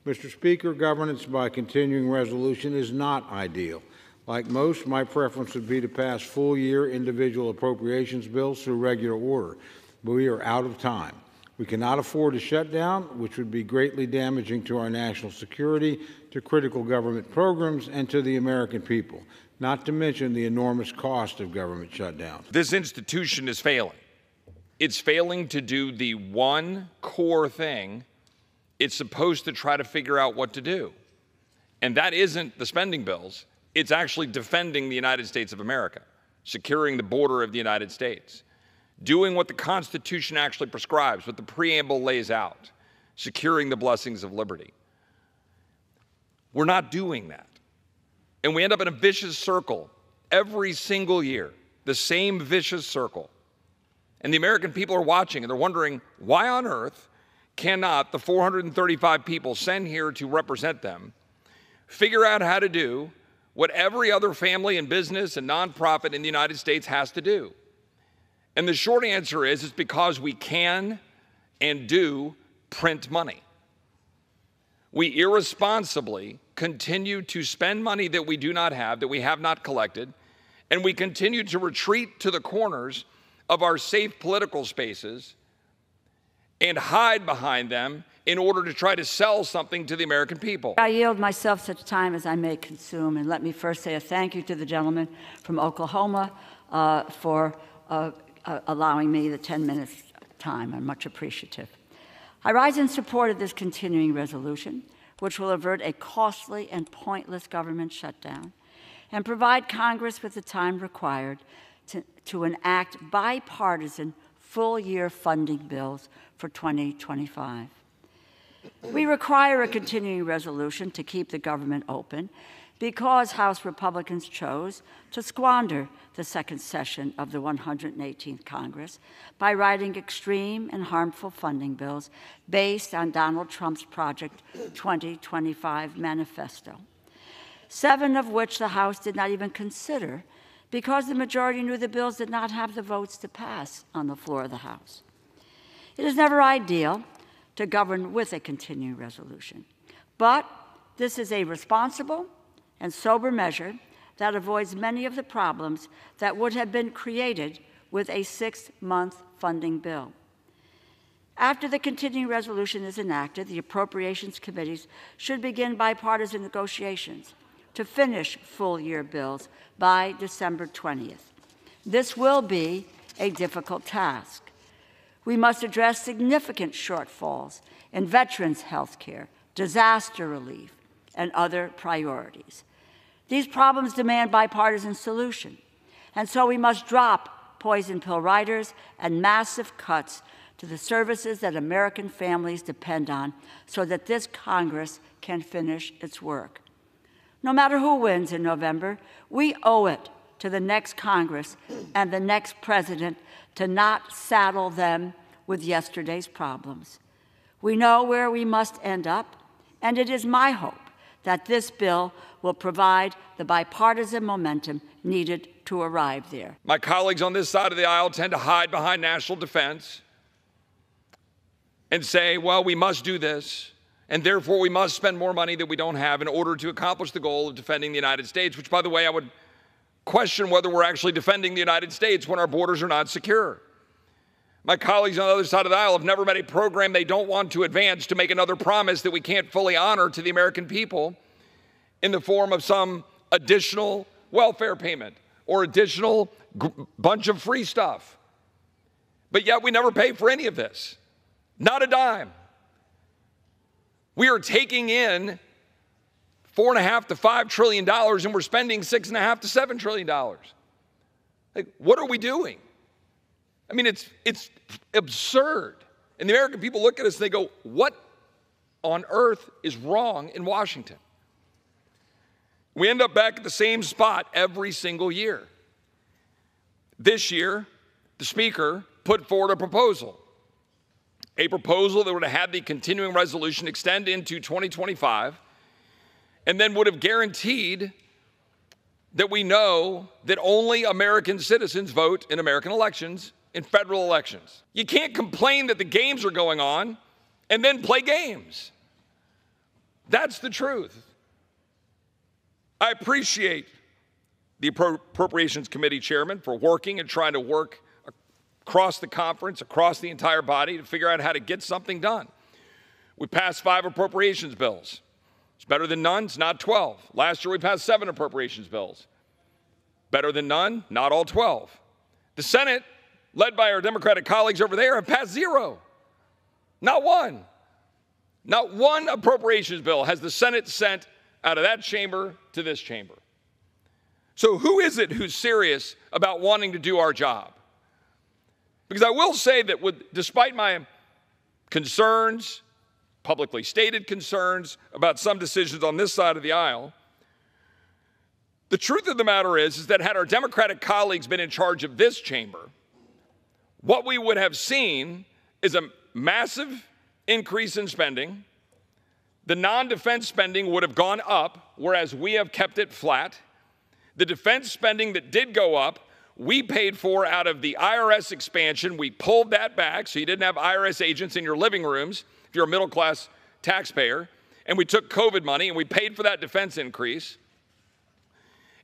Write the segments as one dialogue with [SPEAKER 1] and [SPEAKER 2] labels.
[SPEAKER 1] Mr. Speaker, governance by continuing resolution is not ideal. Like most, my preference would be to pass full-year individual appropriations bills through regular order, but we are out of time. We cannot afford a shutdown, which would be greatly damaging to our national security, to critical government programs, and to the American people, not to mention the enormous cost of government shutdowns.
[SPEAKER 2] This institution is failing. It's failing to do the one core thing it's supposed to try to figure out what to do. And that isn't the spending bills. It's actually defending the United States of America, securing the border of the United States, doing what the Constitution actually prescribes, what the preamble lays out, securing the blessings of liberty. We're not doing that. And we end up in a vicious circle every single year, the same vicious circle. And the American people are watching, and they're wondering, why on earth cannot the 435 people sent here to represent them figure out how to do what every other family and business and nonprofit in the United States has to do? And the short answer is, it's because we can and do print money. We irresponsibly continue to spend money that we do not have, that we have not collected, and we continue to retreat to the corners of our safe political spaces and hide behind them in order to try to sell something to the American people.
[SPEAKER 3] I yield myself such time as I may consume, and let me first say a thank you to the gentleman from Oklahoma for allowing me the 10 minutes time. I'm much appreciative. I rise in support of this continuing resolution, which will avert a costly and pointless government shutdown and provide Congress with the time required to enact bipartisan full-year funding bills for 2025. We require a continuing resolution to keep the government open because House Republicans chose to squander the second session of the 118th Congress by writing extreme and harmful funding bills based on Donald Trump's Project 2025 manifesto, 7 of which the House did not even consider because the majority knew the bills did not have the votes to pass on the floor of the House. It is never ideal to govern with a continuing resolution, but this is a responsible and sober measure that avoids many of the problems that would have been created with a 6-month funding bill. After the continuing resolution is enacted, the appropriations committees should begin bipartisan negotiations to finish full-year bills by December 20th. This will be a difficult task. We must address significant shortfalls in veterans' health care, disaster relief, and other priorities. These problems demand bipartisan solution, and so we must drop poison pill riders and massive cuts to the services that American families depend on so that this Congress can finish its work. No matter who wins in November, we owe it to the next Congress and the next president to not saddle them with yesterday's problems. We know where we must end up, and it is my hope that this bill will provide the bipartisan momentum needed to arrive there.
[SPEAKER 2] My colleagues on this side of the aisle tend to hide behind national defense and say, well, we must do this, and therefore we must spend more money that we don't have in order to accomplish the goal of defending the United States, which, by the way, I would question whether we're actually defending the United States when our borders are not secure. My colleagues on the other side of the aisle have never met a program they don't want to advance to make another promise that we can't fully honor to the American people in the form of some additional welfare payment or additional bunch of free stuff. But yet we never pay for any of this. Not a dime. We are taking in $4.5 to $5 trillion, and we're spending $6.5 to $7 trillion. Like, what are we doing? I mean, it's absurd. And the American people look at us and they go, what on earth is wrong in Washington? We end up back at the same spot every single year. This year, the Speaker put forward a proposal that would have had the continuing resolution extend into 2025 and then would have guaranteed that we know that only American citizens vote in American elections, in federal elections. You can't complain that the games are going on and then play games. That's the truth. I appreciate the Appropriations Committee chairman for working and trying to work across the conference, across the entire body to figure out how to get something done. We passed 5 appropriations bills. It's better than none, it's not 12. Last year we passed 7 appropriations bills. Better than none, not all 12. The Senate, led by our Democratic colleagues over there, have passed 0. Not one. Not one appropriations bill has the Senate sent out of that chamber to this chamber. So who is it who's serious about wanting to do our job? Because I will say that despite my concerns, publicly stated concerns about some decisions on this side of the aisle, the truth of the matter is that had our Democratic colleagues been in charge of this chamber, what we would have seen is a massive increase in spending. The non-defense spending would have gone up, whereas we have kept it flat. The defense spending that did go up, we paid for out of the IRS expansion. We pulled that back so you didn't have IRS agents in your living rooms if you're a middle-class taxpayer. And we took COVID money and we paid for that defense increase.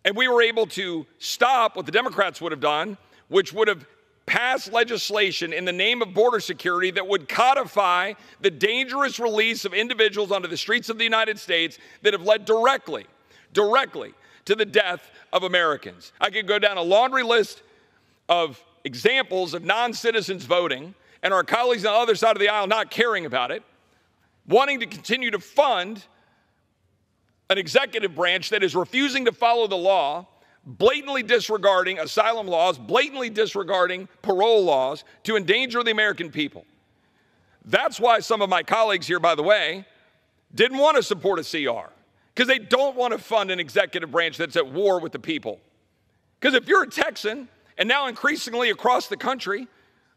[SPEAKER 2] And we were able to stop what the Democrats would have done, which would have passed legislation in the name of border security that would codify the dangerous release of individuals onto the streets of the United States that have led directly to the death of Americans. I could go down a laundry list of examples of non-citizens voting and our colleagues on the other side of the aisle not caring about it, wanting to continue to fund an executive branch that is refusing to follow the law, blatantly disregarding asylum laws, blatantly disregarding parole laws to endanger the American people. That's why some of my colleagues here, by the way, didn't want to support a CR, because they don't want to fund an executive branch that's at war with the people. Because if you're a Texan, and now increasingly across the country,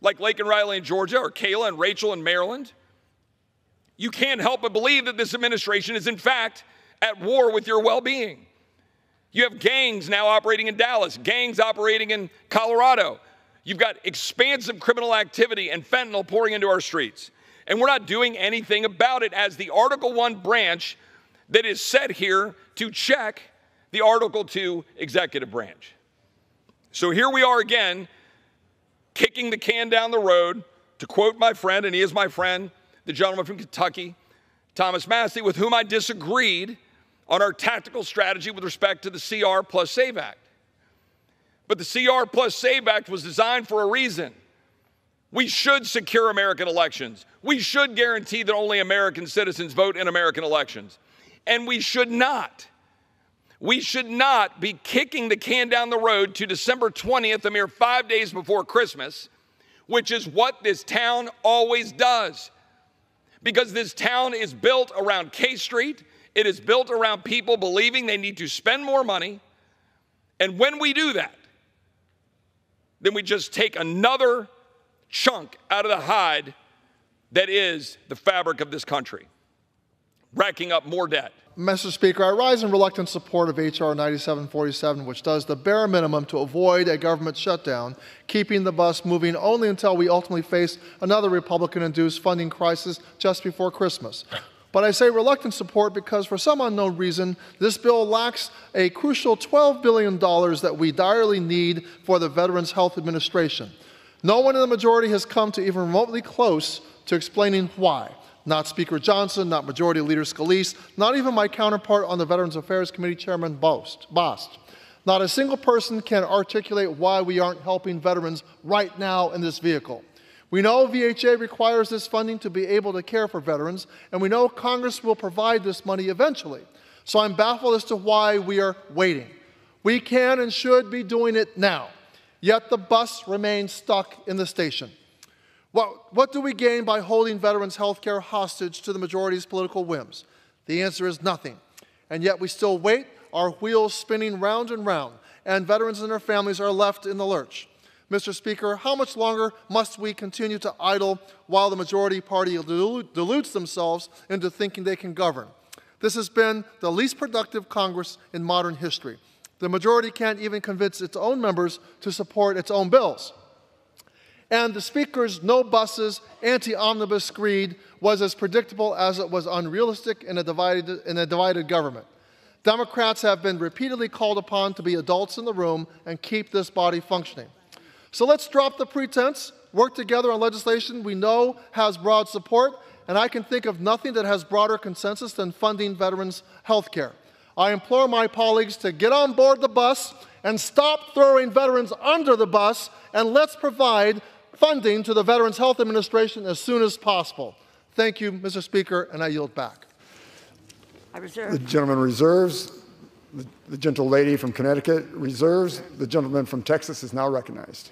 [SPEAKER 2] like Lake and Riley in Georgia, or Kayla and Rachel in Maryland, you can't help but believe that this administration is in fact at war with your well-being. You have gangs now operating in Dallas, gangs operating in Colorado. You've got expansive criminal activity and fentanyl pouring into our streets. And we're not doing anything about it as the Article I branch that is set here to check the Article II executive branch. So here we are again, kicking the can down the road, to quote my friend, and he is my friend, the gentleman from Kentucky, Thomas Massey, with whom I disagreed on our tactical strategy with respect to the CR plus SAVE Act. But the CR plus SAVE Act was designed for a reason. We should secure American elections. We should guarantee that only American citizens vote in American elections. And we should not be kicking the can down the road to December 20th, a mere 5 days before Christmas, which is what this town always does. Because this town is built around K Street. It is built around people believing they need to spend more money. And when we do that, then we just take another chunk out of the hide that is the fabric of this country, racking up more debt.
[SPEAKER 4] Mr. Speaker, I rise in reluctant support of H.R. 9747, which does the bare minimum to avoid a government shutdown, keeping the bus moving only until we ultimately face another Republican-induced funding crisis just before Christmas. But I say reluctant support because for some unknown reason, this bill lacks a crucial $12 billion that we direly need for the Veterans Health Administration. No one in the majority has come to even remotely close to explaining why. Not Speaker Johnson, not Majority Leader Scalise, not even my counterpart on the Veterans Affairs Committee, Chairman Bost. Not a single person can articulate why we aren't helping veterans right now in this vehicle. We know VHA requires this funding to be able to care for veterans, and we know Congress will provide this money eventually. So I'm baffled as to why we are waiting. We can and should be doing it now, yet the bus remains stuck in the station. What do we gain by holding veterans' health care hostage to the majority's political whims? The answer is nothing. And yet we still wait, our wheels spinning round and round, and veterans and their families are left in the lurch. Mr. Speaker, how much longer must we continue to idle while the majority party deludes themselves into thinking they can govern? This has been the least productive Congress in modern history. The majority can't even convince its own members to support its own bills. And the Speaker's no buses, anti-omnibus screed was as predictable as it was unrealistic in a divided government. Democrats have been repeatedly called upon to be adults in the room and keep this body functioning. So let's drop the pretense, work together on legislation we know has broad support, and I can think of nothing that has broader consensus than funding veterans' health care. I implore my colleagues to get on board the bus and stop throwing veterans under the bus, and let's provide funding to the Veterans Health Administration as soon as possible. Thank you, Mr. Speaker, and I yield back.
[SPEAKER 3] I reserve.
[SPEAKER 5] The gentleman reserves. The gentle lady from Connecticut reserves. The gentleman from Texas is now recognized.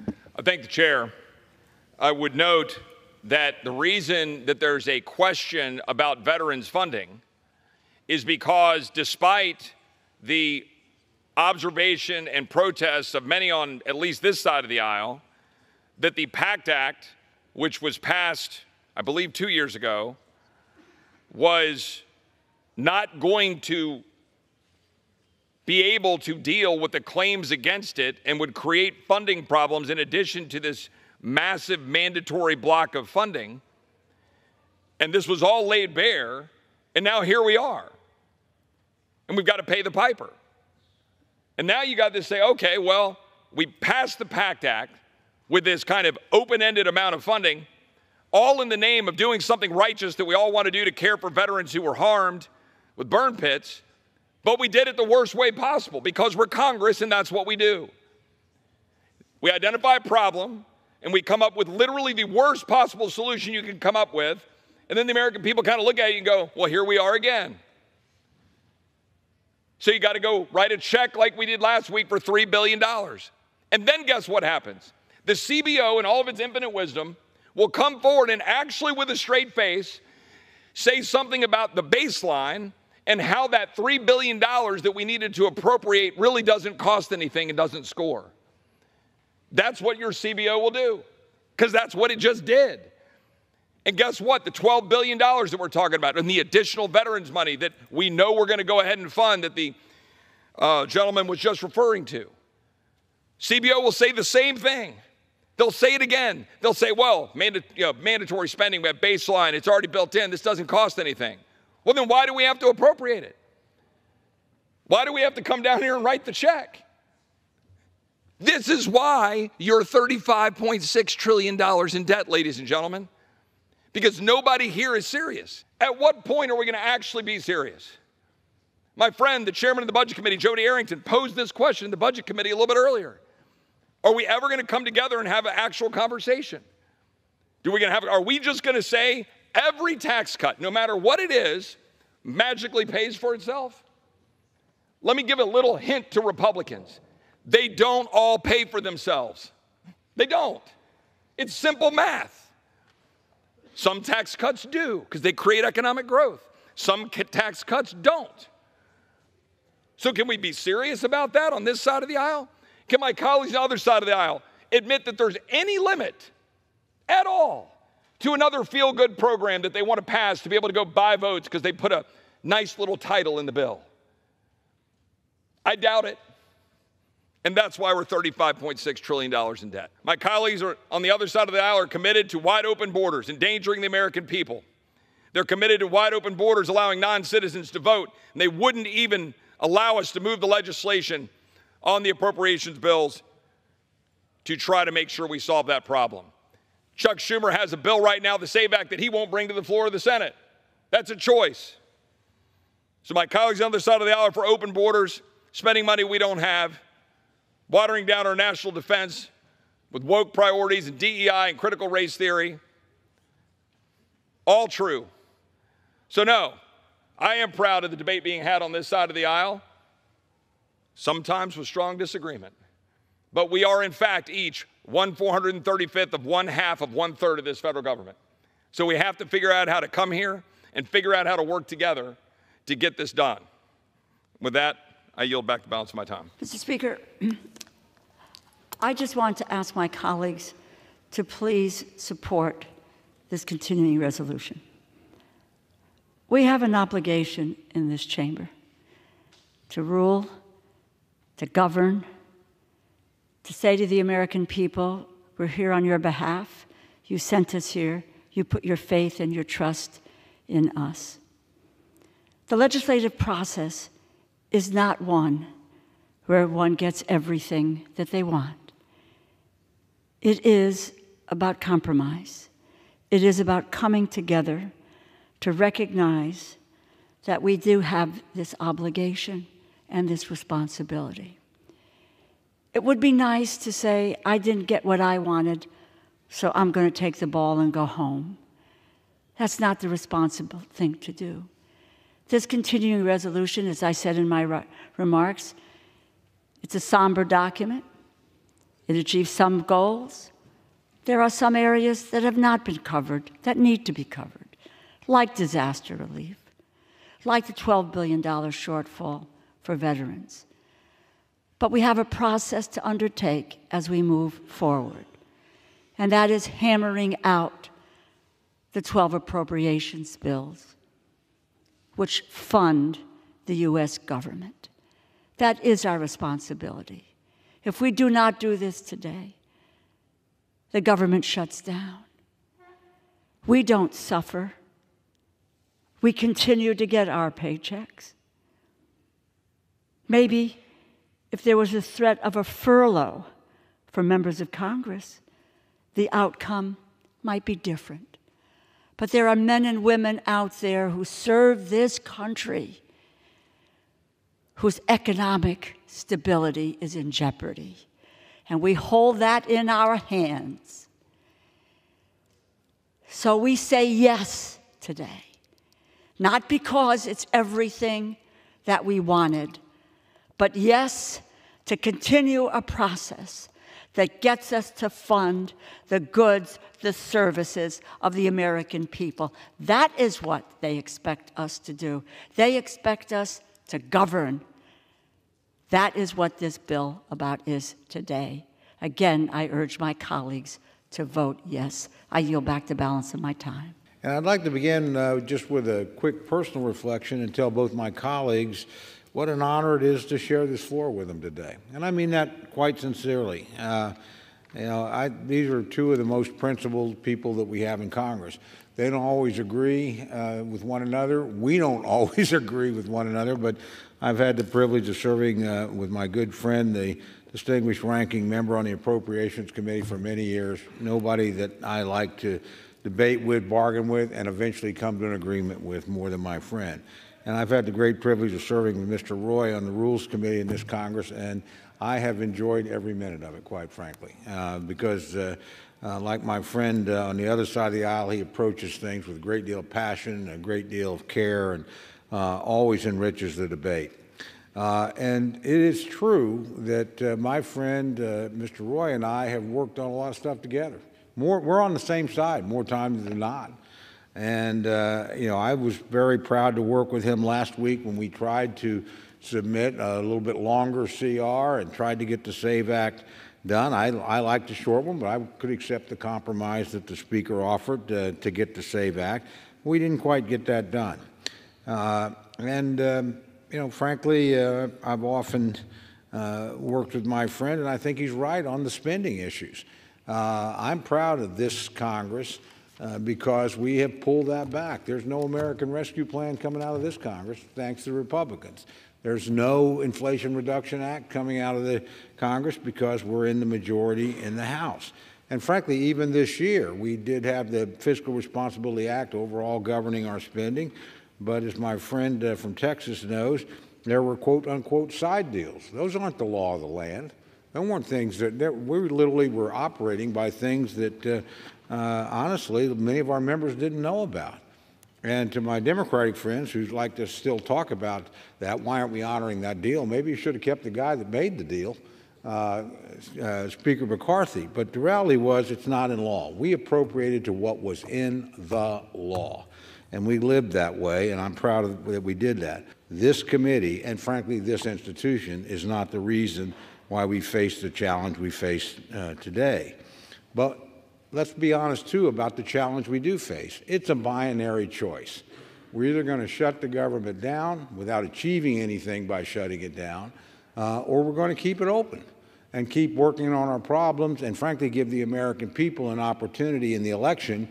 [SPEAKER 2] I thank the chair. I would note that the reason that there's a question about veterans funding is because despite the observation and protests of many on at least this side of the aisle, that the PACT Act, which was passed, I believe, 2 years ago, was not going to be able to deal with the claims against it and would create funding problems in addition to this massive mandatory block of funding. And this was all laid bare, and now here we are. And we've got to pay the piper. And now you got to say, okay, well, we passed the PACT Act with this kind of open-ended amount of funding, all in the name of doing something righteous that we all want to do to care for veterans who were harmed with burn pits, but we did it the worst way possible because we're Congress and that's what we do. We identify a problem and we come up with literally the worst possible solution you can come up with, and then the American people kind of look at you and go, well, here we are again. So you got to go write a check like we did last week for $3 billion. And then guess what happens? The CBO, in all of its infinite wisdom, will come forward and actually, with a straight face, say something about the baseline and how that $3 billion that we needed to appropriate really doesn't cost anything and doesn't score. That's what your CBO will do, because that's what it just did. And guess what? The $12 billion that we're talking about and the additional veterans money that we know we're going to go ahead and fund that the gentleman was just referring to. CBO will say the same thing. They'll say it again. They'll say, well, mandatory spending, we have baseline, it's already built in, this doesn't cost anything. Well, then why do we have to appropriate it? Why do we have to come down here and write the check? This is why you're $35.6 trillion in debt, ladies and gentlemen, because nobody here is serious. At what point are we going to actually be serious? My friend, the chairman of the Budget Committee, Jody Arrington, posed this question in the Budget Committee a little bit earlier. Are we ever going to come together and have an actual conversation? Are we just going to say every tax cut, no matter what it is, magically pays for itself? Let me give a little hint to Republicans. They don't all pay for themselves. They don't. It's simple math. Some tax cuts do, because they create economic growth. Some tax cuts don't. So can we be serious about that on this side of the aisle? Can my colleagues on the other side of the aisle admit that there's any limit at all to another feel-good program that they want to pass to be able to go buy votes because they put a nice little title in the bill? I doubt it. And that's why we're $35.6 trillion in debt. My colleagues on the other side of the aisle are committed to wide open borders, endangering the American people. They're committed to wide open borders, allowing non-citizens to vote. And they wouldn't even allow us to move the legislation on the appropriations bills to try to make sure we solve that problem. Chuck Schumer has a bill right now, the SAVE Act, that he won't bring to the floor of the Senate. That's a choice. So my colleagues on the other side of the aisle are for open borders, spending money we don't have, watering down our national defense with woke priorities and DEI and critical race theory. All true. So no, I am proud of the debate being had on this side of the aisle, sometimes with strong disagreement. But we are, in fact, each 1/435th of 1/2 of 1/3 of this federal government. So we have to figure out how to come here and figure out how to work together to get this done. With that, I yield back the balance of my time.
[SPEAKER 3] Mr. Speaker, I just want to ask my colleagues to please support this continuing resolution. We have an obligation in this chamber to rule, to govern, to say to the American people, We're here on your behalf. You sent us here. You put your faith and your trust in us. The legislative process is not one where one gets everything that they want. It is about compromise. It is about coming together to recognize that we do have this obligation and this responsibility. It would be nice to say, I didn't get what I wanted, so I'm going to take the ball and go home. That's not the responsible thing to do. This continuing resolution, as I said in my remarks, it's a somber document. It achieves some goals. There are some areas that have not been covered, that need to be covered, like disaster relief, like the $12 billion shortfall for veterans. But we have a process to undertake as we move forward, and that is hammering out the 12 appropriations bills which fund the U.S. government. That is our responsibility. If we do not do this today, the government shuts down. We don't suffer. We continue to get our paychecks. Maybe if there was a threat of a furlough for members of Congress, the outcome might be different. But there are men and women out there who serve this country whose economic stability is in jeopardy. And we hold that in our hands. So we say yes today, not because it's everything that we wanted, but yes to continue a process that gets us to fund the goods, the services of the American people. That is what they expect us to do. They expect us to govern. That is what this bill about is today. Again, I urge my colleagues to vote yes. I yield back the balance of my time.
[SPEAKER 1] And I'd like to begin just with a quick personal reflection and tell both my colleagues what an honor it is to share this floor with them today. And I mean that quite sincerely. These are two of the most principled people that we have in Congress. They don't always agree with one another. We don't always agree with one another, but I've had the privilege of serving with my good friend, the distinguished ranking member on the Appropriations Committee for many years. Nobody that I like to debate with, bargain with, and eventually come to an agreement with more than my friend. And I've had the great privilege of serving with Mr. Roy on the Rules Committee in this Congress, and I have enjoyed every minute of it, quite frankly, because like my friend on the other side of the aisle, he approaches things with a great deal of passion, a great deal of care, and always enriches the debate. And it is true that my friend, Mr. Roy, and I have worked on a lot of stuff together. We're on the same side more times than not. And, I was very proud to work with him last week when we tried to submit a little bit longer CR and tried to get the SAVE Act done. I like the short one, but I could accept the compromise that the Speaker offered to get the SAVE Act. We didn't quite get that done. Frankly, I've often worked with my friend, and I think he's right on the spending issues. I'm proud of this Congress because we have pulled that back. There's no American Rescue Plan coming out of this Congress, thanks to the Republicans. There's no Inflation Reduction Act coming out of the Congress because we're in the majority in the House. And frankly, even this year, we did have the Fiscal Responsibility Act overall governing our spending. But as my friend from Texas knows, there were quote-unquote side deals. Those aren't the law of the land. Those weren't things that we literally were operating by things that, honestly, many of our members didn't know about. And to my Democratic friends who like to still talk about that, why aren't we honoring that deal? Maybe you should have kept the guy that made the deal, Speaker McCarthy. But the reality was it's not in law. We appropriated to what was in the law. And we lived that way, and I'm proud that we did that. This committee, and frankly this institution, is not the reason why we face the challenge we face today. But let's be honest, too, about the challenge we do face. It's a binary choice. We're either going to shut the government down without achieving anything by shutting it down, or we're going to keep it open. and keep working on our problems and, frankly, give the American people an opportunity in the election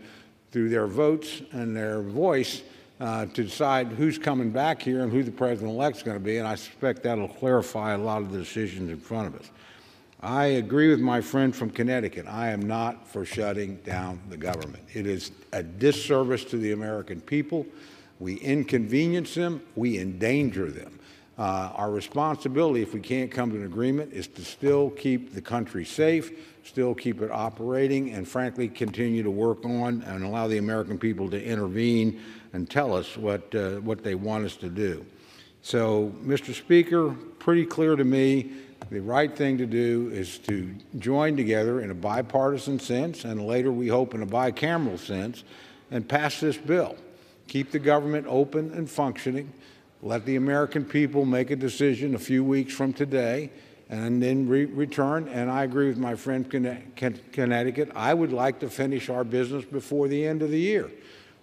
[SPEAKER 1] through their votes and their voice to decide who's coming back here and who the president-elect is going to be, and I suspect that'll clarify a lot of the decisions in front of us. I agree with my friend from Connecticut. I am not for shutting down the government. It is a disservice to the American people. We inconvenience them. We endanger them. Our responsibility, if we can't come to an agreement, is to still keep the country safe, still keep it operating, and frankly continue to work on and allow the American people to intervene and tell us what they want us to do. So, Mr. Speaker, pretty clear to me, the right thing to do is to join together in a bipartisan sense, and later we hope in a bicameral sense, and pass this bill. Keep the government open and functioning. Let the American people make a decision a few weeks from today and then return. And I agree with my friend Connecticut. I would like to finish our business before the end of the year.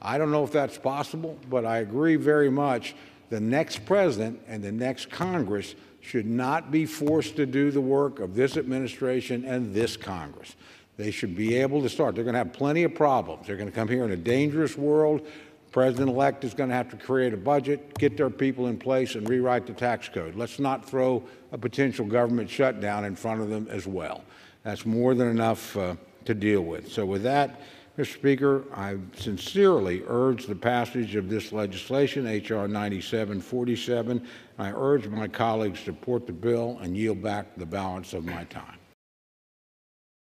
[SPEAKER 1] I don't know if that's possible, but I agree very much. The next president and the next Congress should not be forced to do the work of this administration and this Congress. They should be able to start. They're going to have plenty of problems. They're going to come here in a dangerous world. President-elect is going to have to create a budget, get their people in place, and rewrite the tax code. Let's not throw a potential government shutdown in front of them as well. That's more than enough to deal with. So with that, Mr. Speaker, I sincerely urge the passage of this legislation, H.R. 9747. I urge my colleagues to support the bill and yield back the balance of my time.